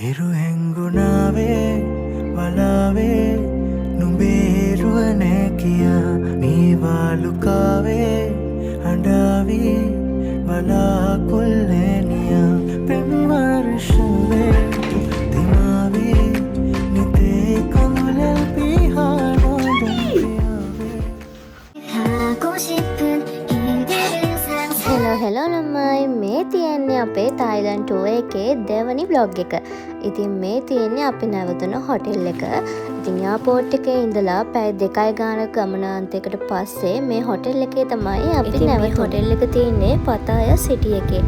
හිරු හැංගුණාවේ වලාවේ නුඹේරුව නෑ කියා මේ වාලුකාවේ හඬාවී වලාකුල්ලෑනියා පෙන්වර්ෂවේ දිමාවී නිතේ කඳුලල් පිහානොදම්පියාවේ හෙලෝ ළමයි මේ තියෙන්නේ අපේ තායිලන්ඩ් ටුවර් එකේ දෙවනි බ්ලොග් එක. ඉතින් මේ තියෙන්නේ අපි නැවතුන හොටෙල් එක. ඉතින් එයාපෝට් එකේ ඉඳලා පැය 2යි ගානක ගමනාන්තයකට පස්සේ මේ හොටෙල් එකේ තමයි අපි නැවතුනේ. හොටෙල් එක තියෙන්නේ පතායා සිටි එකේ.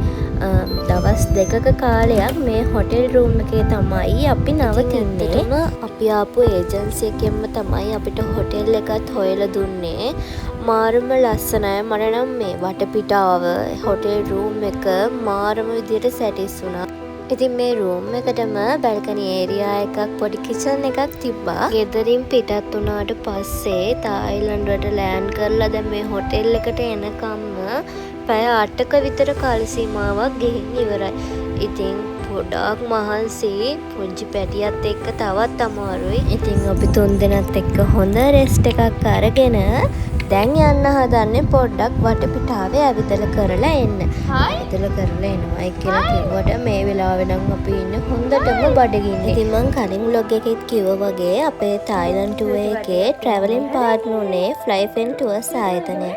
දවස් 2ක කාලයක් මේ හොටෙල් රූම් එකේ තමයි අපි නවතින්නේ. අපි ආපු ඒජන්සි එකෙන්ම තමයි අපිට හොටෙල් එකත් හොයලා දුන්නේ. මාරම ලස්සනයි. මට නම් මේ වටපිටාව හොටෙල් රූම් එක මාරම විදියට සැටිස් වුණා. ඉතින් මේ රූම් එකටම බැල්කනි ඒරියා එකක් පොඩි කිචන් එකක් තිබ්බා. ගෙදරින් පිටත් වුණාට පස්සේ තායිලන්ඩ් වලට ලෑන්ඩ් කරලා දැන් මේ හොටෙල් එකට එනකම්ම පැය 8ක විතර කාල සීමාවක් ගෙහින් ඉවරයි. ඉතින් ගොඩාක් මහන්සි පුංචි පැටියත් එක්ක තවත් අමාරුයි. ඉතින් අපි 3 දෙනාත් එක්ක හොඳ රෙස්ට් එකක් අරගෙන දැන් යන්න හදන්නේ පොඩ්ඩක් වටපිටාවේ ඇවිදලා කරලා එන්න. ඇවිදලා කරලා එනවායි කියලා කිව්වට මේ වෙලාවේ නම් අපි ඉන්නේ හොඳටම බඩගින්නේ. ඉතින් මං කලින් vlog එකෙත් කිව්වා වගේ අපේ තායිලන්ඩ් ටුවර් එකේ ට්‍රැවලින් පාර්ට්නර් උනේ ෆ්ලයිෆෙන් ටුවර්ස් ආයතනය.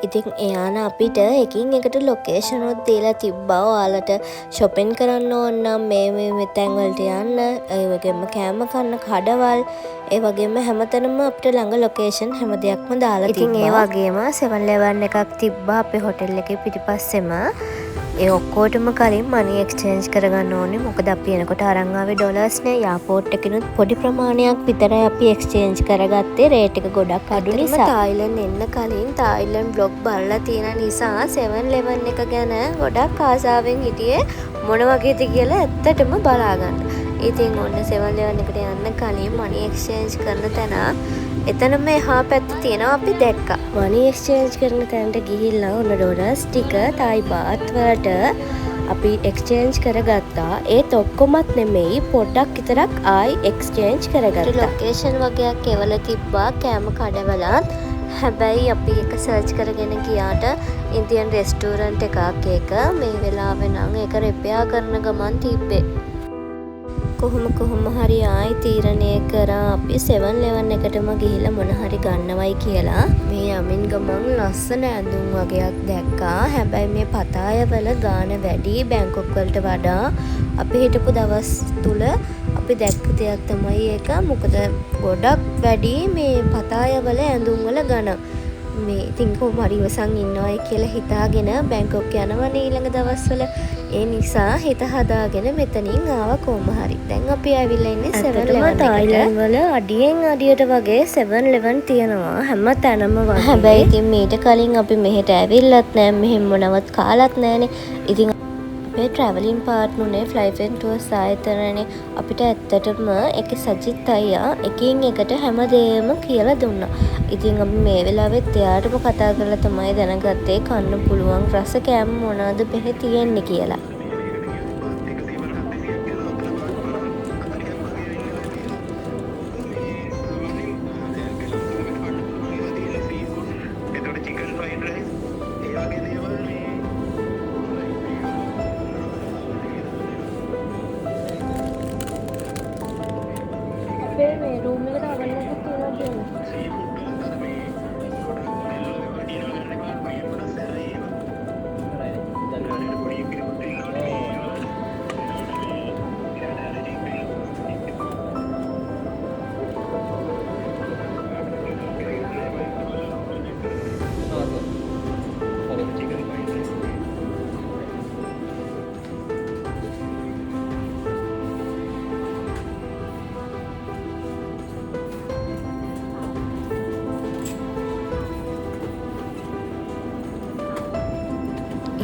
ඉතින් එයාන අපිට එකින් එකට ලොකේෂන් උත් දීලා තිබ්බා. ඔයාලට shopping කරන්න ඕන නම් මේ තැන් වලට යන්න. ඒ වගේම කෑම කන්න කඩවල් ඒ වගේම හැමතැනම අපිට ළඟ ලොකේෂන් හැම දෙයක්ම දාලා තිබ්බා. ඉතින් ඒ වගේම 7-Eleven එකක් තිබ්බා අපේ හොටෙල් එකේ පිටිපස්සෙම. ඒ ඔක්කොටම කලින් මනි එක්ස්චේන්ජ් කරගන්න ඕනේ. මොකද අපි එනකොට අරන් ආවේ ඩොලර්ස් නේ. යාපෝට් එකිනුත් පොඩි ප්‍රමාණයක් විතරයි අපි එක්ස්චේන්ජ් කරගත්තේ. රේට් එක ගොඩක් අඩු නිසා. තායිලන්ඩ් එන්න කලින් තායිලන්ඩ් බ්ලොග් බලලා තියෙන නිසා 7-Eleven එක ගැන ගොඩක් ආසාවෙන් හිටියේ මොන වගේද කියලා ඇත්තටම බලාගන්න. ඉතින් ඔන්න 7-Eleven එකට යන්න කලින් මනි එක්ස්චේන්ජ් කරන තැන එතනම එහා පැත්තේ තියෙනවා අපි දැක්කා. මනි එක්ස්චේන්ජ් කරන තැනට ගිහිල්ලා ඔන්න ඩොලර්ස් ටික තායි බාත් වලට අපි එක්ස්චේන්ජ් කරගත්තා. ඒත් ඔක්කොමත් නෙමෙයි පොඩ්ඩක් විතරක් ආයි එක්ස්චේන්ජ් කරගත්තා. ලොකේෂන් වගේක් එවලා තිබ්බා කෑම කඩවලත්. හැබැයි අපි එක සර්ච් කරගෙන ගියාට ඉන්දියන් රෙස්ටෝරන්ට් එකක් ඒක මේ වෙලාවේ නම් ඒක රිපෙයාර් කරන ගමන් තිබ්බේ. කොහොම හරි ආයි තීරණය කරා අපි 7-Eleven එකටම ගිහිල්ලා මොන හරි ගන්නවයි කියලා. මේ යමින් ගමන් ලස්සන ඇඳුම් වගේක් දැක්කා. හැබැයි මේ පතායවල ගාණ වැඩි බැංකොක් වලට වඩා. අපි හිටපු දවස් තුල අපි දැක්ක දෙයක් තමයි ඒක. මොකද ගොඩක් වැඩි මේ පතායවල ඇඳුම් වල ගණන්. මේ ඉතින් කොහොම හරි ඉවසන් ඉන්නවයි කියලා හිතාගෙන බැංකොක් යනවනේ ඊළඟ දවස්වල. ඒ නිසා හිත හදාගෙන මෙතනින් ආවා කොහොම හරි. දැන් අපි ආවිල්ලා ඉන්නේ 7-Eleven එකට. තායිලන්ඩ් වල අඩියෙන් අඩියට වගේ 7-Eleven තියෙනවා හැම තැනම වගේ. හැබැයි ඉතින් මීට කලින් අපි මෙහෙට ඇවිල්ලත් නෑ, මෙහෙම මොනවත් කාලත් නෑනේ. ඉතින් අපේ ට්‍රැවලින් පාර්ට්නර්නේ ෆ්ලයිෆෙන් ටුවර්ස් ආයතනනේ අපිට ඇත්තටම ඒකේ සජිත් අයියා එකින් එකට හැමදේම කියලා දුන්නා. ඉතින් අපි මේ වෙලාවෙත් එයාටම කතා කරලා තමයි දැනගත්තේ කන්න පුළුවන් රස කෑම මොනවද මෙහෙ තියෙන්නේ කියලා. මේ රූම් එකට අවලක් තියෙනවා කියන්නේ.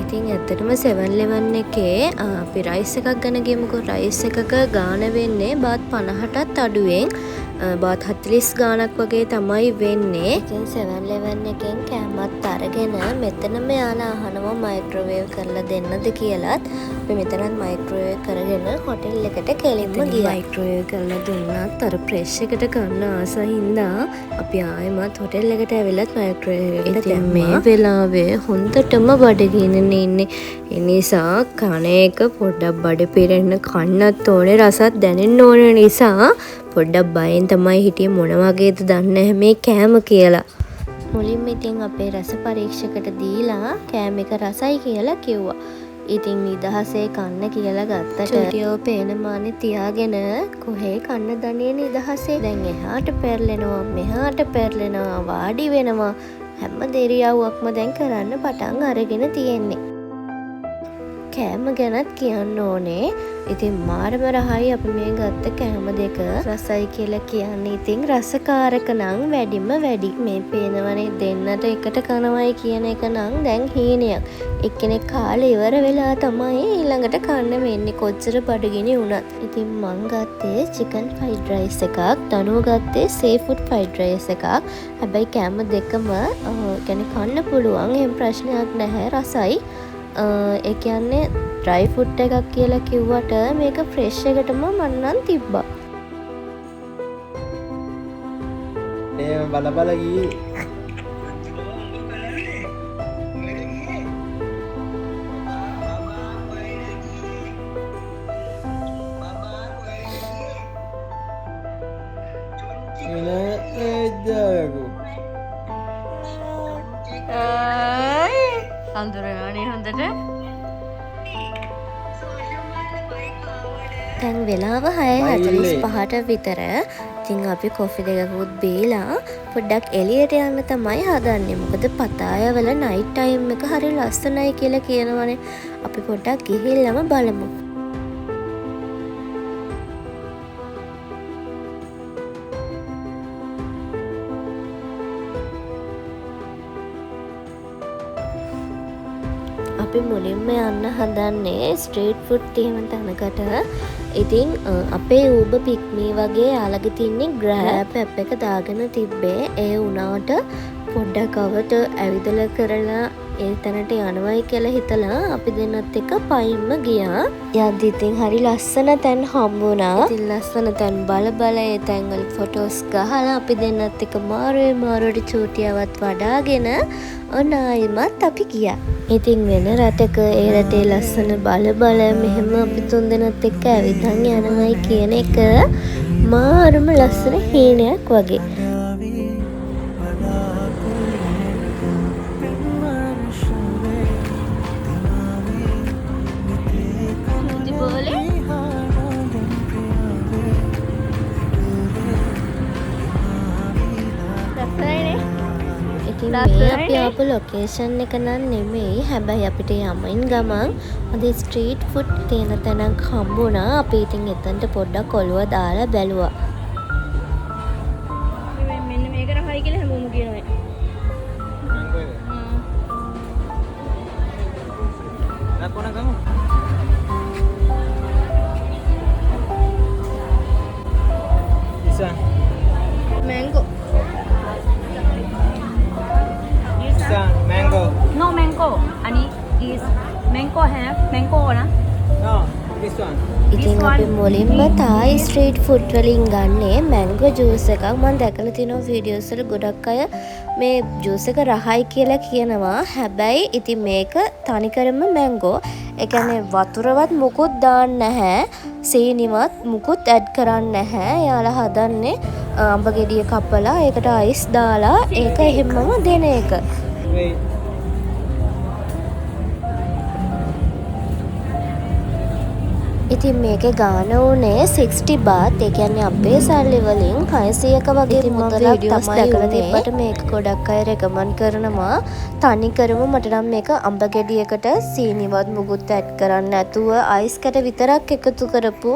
ඉතින් ඇත්තටම 7-Eleven එකේ අපි රයිස් එකක් ගන්න ගියමුකෝ. රයිස් එකක ගාණ වෙන්නේ බාත් 50ටත් අඩුවෙන් බාත් 40 ගාණක් වගේ තමයි වෙන්නේ. ඉතින් 7-Eleven එකෙන් කෑමත් අරගෙන මෙතනම යාලා අහනවා මයික්‍රෝවේව් කරලා දෙන්නද කියලාත්. අපි මෙතනත් මයික්‍රෝවේව් කරගෙන හොටෙල් එකට කෙලින්ම ගියා. මයික්‍රෝවේව් කරලා දුන්නත් අර ප්‍රෙස් එකට ගන්න ආසයි හින්දා අපි ආයෙමත් හොටෙල් එකට ඇවිල්ලත් මයික්‍රෝවේව් එකට දැම්මා. මේ වෙලාවේ හොඳටම බඩගිනින්න ඉන්නේ. ඒ නිසා කන එක පොඩ්ඩක් බඩ පිරෙන්න කන්නත් ඕනේ, රසත් දැනෙන්න ඕනේ නිසා පොඩ්ඩක් බයෙන් තමයි හිටියේ මොන වගේද දන්නේ නැහැ මේ කෑම කියලා. මුලින්ම ඉතින් අපේ රස පරීක්ෂකට දීලා කෑම එක රසයි කියලා කිව්වා. ඉතින් නිදහසේ කන්න කියලා ගත්තට චුටියෝ පේන මානේ තියාගෙන කොහේ කන්න දන්නේ නිදහසේ. දැන් එහාට පෙරලෙනවා මෙහාට පෙරලෙනවා වාඩි වෙනවා හැම දෙරියව්වක්ම දැන් කරන්න පටන් අරගෙන තියෙන්නේ. කෑම ගැනත් කියන්න ඕනේ. ඉතින් මාරම රහයි අපි මේ ගත්ත කෑම දෙක. රසයි කියලා කියන්නේ ඉතින් රසකාරක නම් වැඩිම වැඩි. මේ පේනවනේ දෙන්නට එකට කනවයි කියන එක නම් දැන් හීනයක්. එක්කෙනෙක් කාලේ ඉවර වෙලා තමයි ඊළඟට කන්න වෙන්නේ කොච්චර බඩගිනි වුණත්. ඉතින් මං ගත්තේ chicken fried rice එකක්, තනුව ගත්තේ seafood fried rice එකක්. හැබැයි කෑම දෙකම කියන්නේ කන්න පුළුවන්. එහෙම ප්‍රශ්නයක් නැහැ, රසයි. ඒ කියන්නේ ඩ්‍රයි ෆුඩ් එකක් කියලා කිව්වට මේක ෆ්‍රෙෂ් එකටම මන්නම් තිබ්බා. ඒ බල ගියේ හඳුරනනේ හොඳට. දැන් වෙලාව 6:45ට විතර. ඉතින් අපි කොෆි දෙකකුත් බීලා පොඩ්ඩක් එළියට යන්න තමයි හදන්නේ. මොකද පතාය වල නයිට් ටයිම් එක හරි ලස්සනයි කියලා කියනවනේ. අපි පොඩ්ඩක් ගිහිල්ලාම බලමු. අපි මුලින්ම යන්න හදන්නේ ස්ට්‍රීට් ෆුඩ් තියෙන තැනකට. ඉතින් අපේ Uber Pick Me වගේ යාළගේ තින්නේ Grab app එක දාගෙන තිබ්බේ. ඒ වුණාට පොඩ්ඩක් අවට ඇවිදලා කරලා ඒ තැනට යනවයි කියලා හිතලා අපි දෙන්නත් එක්ක පයින්ම ගියා. යද්දි ඉතින් හරි ලස්සන තැන් හම්බුණා. ඉතින් ලස්සන තැන් බල ඒ තැන් වල ෆොටෝස් ගහලා අපි දෙන්නත් එක්ක මාරුවට චූටියවත් වඩාගෙන ඔනායිමත් අපි ගියා. ඉතින් වෙන රටක ඒ රටේ ලස්සන බල මෙහෙම අපි තුන් දෙනත් එක්ක ඇවිදන් යනවයි කියන එක මාරුම ලස්සන හීනයක් වගේ. මේ අපි ආපු ලොකේෂන් එක නම් නෙමෙයි. හැබැයි අපිට යමින් ගමන් හොඳ ස්ට්‍රීට් ෆුඩ් තියෙන තැනක් හම්බුණා. අපි ඉතින් එතනට පොඩ්ඩක් ඔළුව දාලා බැලුවා. මෙන්න මේක රහයි කියලා හැමෝම කියනවා. නකොන ගමු. ඉසා mango. mango. No mango. Ani is mango have mango na. No, this one. ඉතින් අපි මුලින්ම තායි ස්ට්‍රීට් ෆුඩ් වලින් ගන්නේ මැංගෝ ජූස් එකක්. මම දැකලා තිනවා වීඩියෝස් වල ගොඩක් අය මේ ජූස් එක රහයි කියලා කියනවා. හැබැයි ඉතින් මේක තනිකරම මැංගෝ. ඒ කියන්නේ වතුරවත් මුකුත් දාන්න නැහැ. සීනිවත් මුකුත් ඇඩ් කරන්නේ නැහැ. යාලා හදන්නේ අඹ ගෙඩිය කපලා ඒකට අයිස් දාලා ඒක එහෙමම දෙන එක. Wait. ඉතින් මේකේ ගාන උනේ 60 බාත්. ඒ කියන්නේ අපේ සල්ලි වලින් 600ක වගේ මුදලක් තමයි දැකලා තිබ්බට මේක ගොඩක් අය රෙකමන්ඩ් කරනවා. තනිකරම මට නම් මේක අඹ ගෙඩියකට සීනිවත් මුකුත් ඇඩ් කරන්නේ නැතුව අයිස් කැට විතරක් එකතු කරපු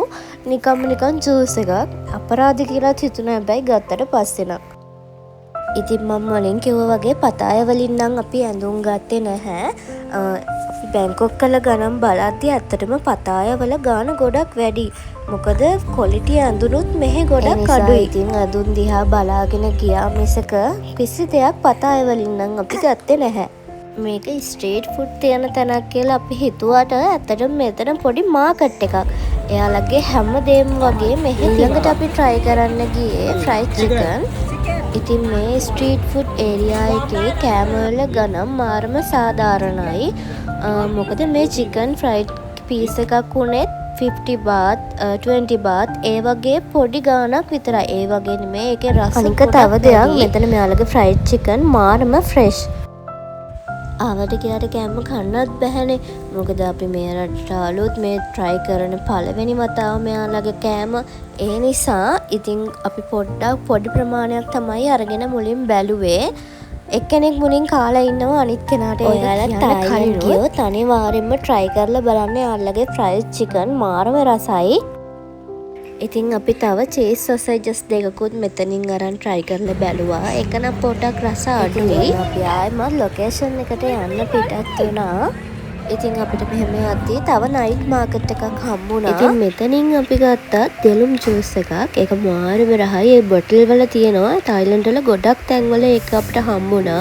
නිකන් ජූස් එකක්. අපරාධ කියලා හිතුණා හැබැයි ගත්තට පස්සේ නම්. ඉතින් මම වලින් කිව්වා වගේ පතාය වලින් නම් අපි ඇඳුම් ගත්තේ නැහැ. අපි බැංකොක් කළ ගණන් බලද්දි ඇත්තටම පතාය වල ගාන ගොඩක් වැඩි. මොකද කොලිටි ඇඳුනුත් මෙහෙ ගොඩක් අඩුයි. ඉතින් ඇඳුම් දිහා බලාගෙන ගියා මිසක කිසි දෙයක් පතාය වලින් නම් අපි ගත්තේ නැහැ. මේක ස්ට්‍රීට් ෆුඩ් තියෙන තැනක් කියලා අපි හිතුවට ඇත්තටම මෙතන පොඩි මාකට් එකක්. එයාලගේ හැම දෙයක්ම වගේ මෙහෙ ඊළඟට අපි try කරන්න ගියේ fried chicken. ඉතින් මේ ස්ට්‍රීට් ෆුඩ් ඒරියා එකේ කෑම වල ගණන් මාරම සාධාරණයි. මොකද මේ chicken fried piece එකක් උනේත් 50 baht 20 baht ඒ වගේ පොඩි ගාණක් විතරයි. ඒ වගේ නෙමෙයි ඒකේ රස. අනික තව දෙයක් මෙතන මෙයාලගේ fried chicken මාරම fresh. ආවට ගියාට කෑම කන්නත් බැහැනේ. මොකද අපි මේ රටට ආලුත් මේ try කරන පළවෙනි වතාව මෙයාලගේ කෑම. ඒ නිසා ඉතින් අපි පොඩි ප්‍රමාණයක් තමයි අරගෙන මුලින් බැලුවේ. එක්කෙනෙක් මුලින් කාලා ඉන්නවා අනිත් කෙනාට ඔයාලා තායිලන්ඩ් ගියොත් අනිවාර්යෙන්ම try කරලා බලන්න යාළුවගේ fried chicken මාරම රසයි. ඉතින් අපි තව cheese sausages දෙකකුත් මෙතනින් අරන් try කරලා බැලුවා. ඒක නම් පොඩක් රස අඩුයි. අපි ආයෙමත් location එකට යන්න පිටත් වුණා. ඉතින් අපිට මෙහෙම යද්දී තව night market එකක් හම්බුණා. ඉතින් මෙතනින් අපි ගත්තා දෙලුම් juice එකක්. ඒක මාරම රහයි. ඒ බොටල් වල තියෙනවා. තායිලන්ඩ් වල ගොඩක් තැන්වල ඒක අපිට හම්බුණා.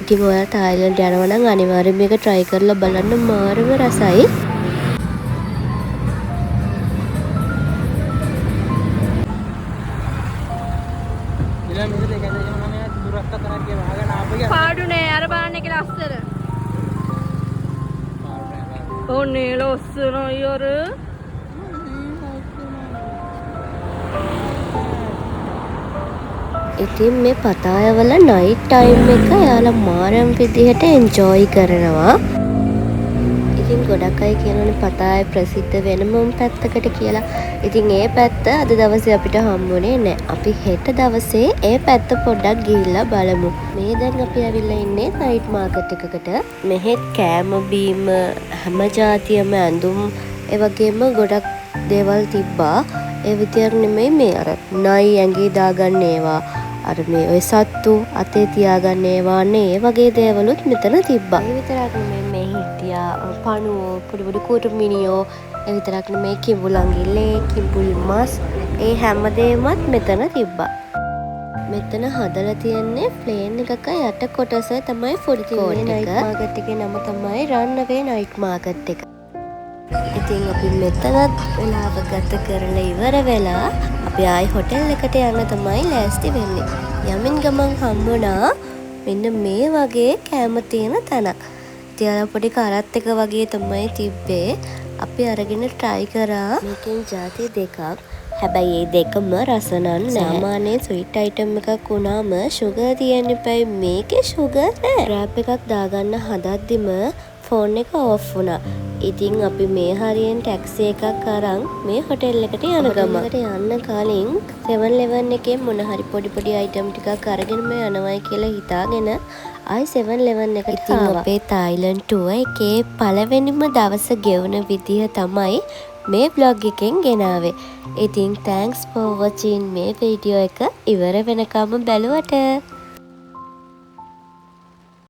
ඉතින් ඔයාලා තායිලන්ඩ් යනවා නම් අනිවාර්යෙන් මේක try කරලා බලන්න මාරම රසයි. පාඩුනේ අර බලන්න එක ලස්සන. ඕනේ ලස්සන අයර. ඉතින් මේ පතාය වල නයිට් ටයිම් එක යාලා මාරම් විදිහට එන්ජොයි කරනවා. ඉතින් ගොඩක් අය කියනවනේ පතාය ප්‍රසිද්ධ වෙනම පැත්තකට කියලා. ඉතින් ඒ පැත්ත අද දවසේ අපිට හම්බුනේ නැහැ. අපි හෙට දවසේ ඒ පැත්ත පොඩ්ඩක් ගිහිල්ලා බලමු. මේ දැන් අපි ඇවිල්ලා ඉන්නේ නයිට් මාකට් එකකට. මෙහෙත් කෑම බීම හැම જાතියෙම ඇඳුම් ඒ වගේම ගොඩක් දේවල් තිබ්බා. ඒ විතරක් නෙමෙයි මේ අර නයි ඇඟේ දාගන්න ඒවා. අර මේ ඔය සත්තු අතේ තියාගන්න ඒවා නේ ඒ වගේ දේවලුත් මෙතන තිබ්බා. ඒ විතරක් නෙමෙයි මේ හිටියා පණුවෝ පොඩි පොඩි කුරුමිනියෝ ඒ විතරක් නෙමෙයි කිඹුලන්ගිල්ලේ කිඹුල් මස් ඒ හැමදේමත් මෙතන තිබ්බා. මෙතන හදලා තියෙන්නේ ප්ලේන් එකක යට කොටස තමයි ෆුඩ් කෝට් එක. නයිට් මාකට් එකේ නම තමයි රන්වේ නයිට් මාකට් එක. ඉතින් අපි මෙතනත් වෙලාව ගත කරලා ඉවර වෙලා අපි ආයි හොටෙල් එකට යන්න තමයි ලෑස්ති වෙන්නේ. යමින් ගමන් හම්බුණා මෙන්න මේ වගේ කෑම තියෙන තැනක්. ඉතින් පොඩි කරත් එක වගේ තමයි තිබ්බේ. අපි අරගෙන try කරා. මේකෙන් ಜಾති දෙකක්. හැබැයි මේ දෙකම රස නෑ. සාමාන්‍ය ස්වීට් අයිටම් එකක් වුණාම sugar තියෙන්න එපයි. මේකේ sugar නෑ. රෑප් එකක් දාගන්න හදද්දිම ෆෝන් එක ඔෆ් වුණා. ඉතින් අපි මේ හරියෙන් ටැක්සි එකක් අරන් මේ හොටෙල් එකට යන ගමන් යන්න කලින් 7-Eleven එකේ මොන හරි පොඩි අයිටම් ටිකක් අරගෙනම යනවයි කියලා හිතාගෙන ආයි 7-Eleven එකට ආවා. අපේ තායිලන්ඩ් ටුවර් එකේ පළවෙනිම දවස ගෙවුන විදිය තමයි මේ vlog එකෙන් ගෙනාවේ. ඉතින් thanks for watching මේ වීඩියෝ එක ඉවර වෙනකම් බැලුවට.